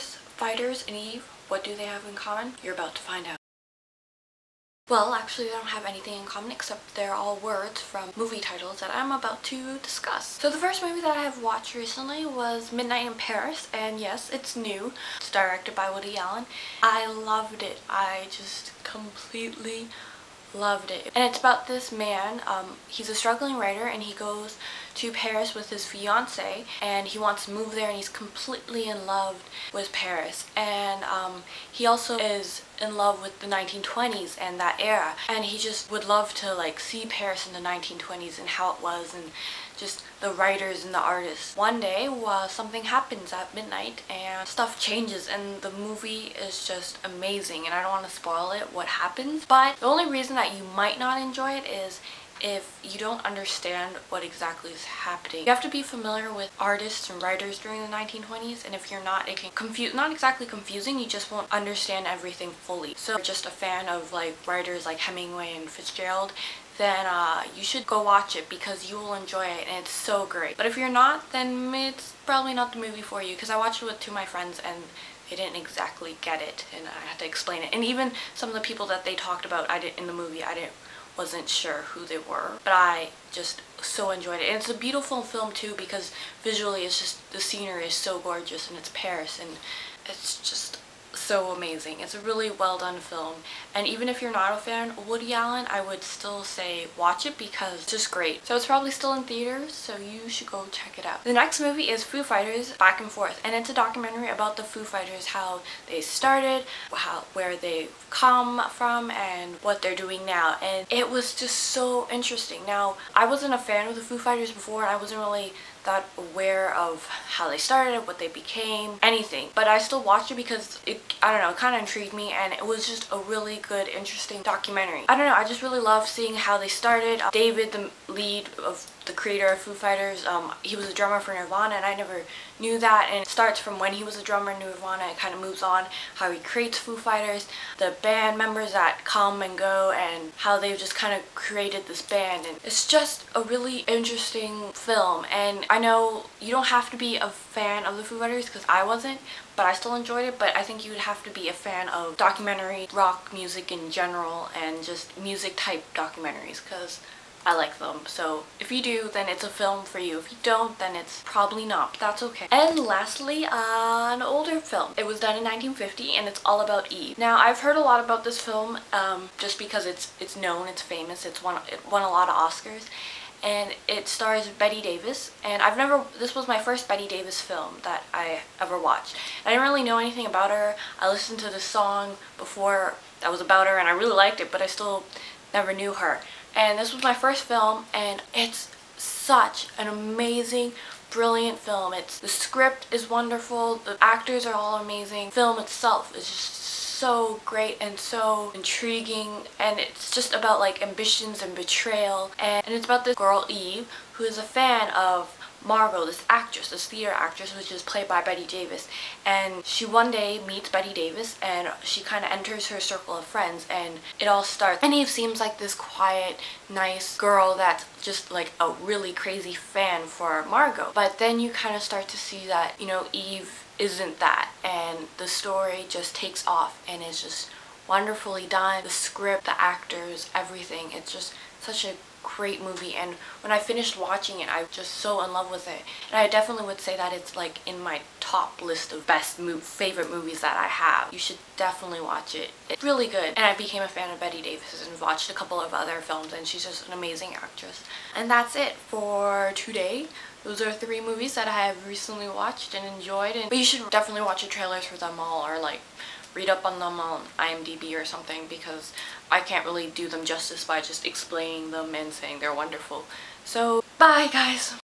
Fighters, and Eve, what do they have in common? You're about to find out. Well, actually they don't have anything in common except they're all words from movie titles that I'm about to discuss. So the first movie that I have watched recently was Midnight in Paris, and yes, it's new. It's directed by Woody Allen. I loved it. I just completely loved it. And it's about this man, he's a struggling writer, and he goes to Paris with his fiance, and he wants to move there, and he's completely in love with Paris. And he also is in love with the 1920s and that era, and he just would love to like see Paris in the 1920s and how it was, and just the writers and the artists. One day, something happens at midnight and stuff changes, and the movie is just amazing, and I don't want to spoil it what happens, but the only reason that you might not enjoy it is if you don't understand what exactly is happening. You have to be familiar with artists and writers during the 1920s, and if you're not, it can confuse, not exactly confusing, you just won't understand everything fully. So if you're just a fan of like writers like Hemingway and Fitzgerald, then you should go watch it because you will enjoy it, and it's so great. But if you're not, then it's probably not the movie for you, because I watched it with two of my friends and they didn't exactly get it, and I had to explain it. And even some of the people that they talked about in the movie, wasn't sure who they were, but I just so enjoyed it. And it's a beautiful film too, because visually it's just, the scenery is so gorgeous, and it's Paris, and it's just so amazing. It's a really well done film, and even if you're not a fan of Woody Allen, I would still say watch it because it's just great. So it's probably still in theaters, so you should go check it out. The next movie is Foo Fighters Back and Forth, and it's a documentary about the Foo Fighters, how they started, where they come from, and what they're doing now, and it was just so interesting. Now, I wasn't a fan of the Foo Fighters before, and I wasn't really that aware of how they started, what they became, anything, but I still watched it because I don't know, it kind of intrigued me, and it was just a really good, interesting documentary. I don't know, I just really love seeing how they started. David, the lead of the creator of Foo Fighters, he was a drummer for Nirvana, and I never knew that, and it starts from when he was a drummer in Nirvana. It kind of moves on how he creates Foo Fighters, the band members that come and go, and how they've just kind of created this band. And it's just a really interesting film, and I know you don't have to be a fan of the Foo Fighters, because I wasn't, but I still enjoyed it. But I think you would have to be a fan of documentary rock music in general, and just music type documentaries, because I like them. So if you do, then it's a film for you. If you don't, then it's probably not, but that's okay. And lastly, an older film. It was done in 1950, and it's all about Eve. Now, I've heard a lot about this film just because it's known, it's famous, it won a lot of Oscars, and it stars Bette Davis, and this was my first Bette Davis film that I ever watched. I didn't really know anything about her. I listened to this song before that was about her, and I really liked it, but I still never knew her. And this was my first film, and it's such an amazing, brilliant film. The script is wonderful, the actors are all amazing, the film itself is just so great and so intriguing, and it's just about like ambitions and betrayal, and it's about this girl Eve who is a fan of Margot, this actress, this theater actress, which is played by Bette Davis, and she one day meets Bette Davis, and she kind of enters her circle of friends, and it all starts. And Eve seems like this quiet, nice girl that's just like a really crazy fan for Margot, but then you kind of start to see that, you know, Eve isn't that, and the story just takes off, and it's just wonderfully done. The script, the actors, everything, it's just such a great movie. And when I finished watching it, I was just so in love with it, and I definitely would say that it's like in my top list of favorite movies that I have. You should definitely watch it. It's really good. And I became a fan of Bette Davis and watched a couple of other films, and she's just an amazing actress. And that's it for today. Those are 3 movies that I have recently watched and enjoyed, but you should definitely watch the trailers for them all, or like read up on them on IMDb or something, because I can't really do them justice by just explaining them and saying they're wonderful. So bye guys!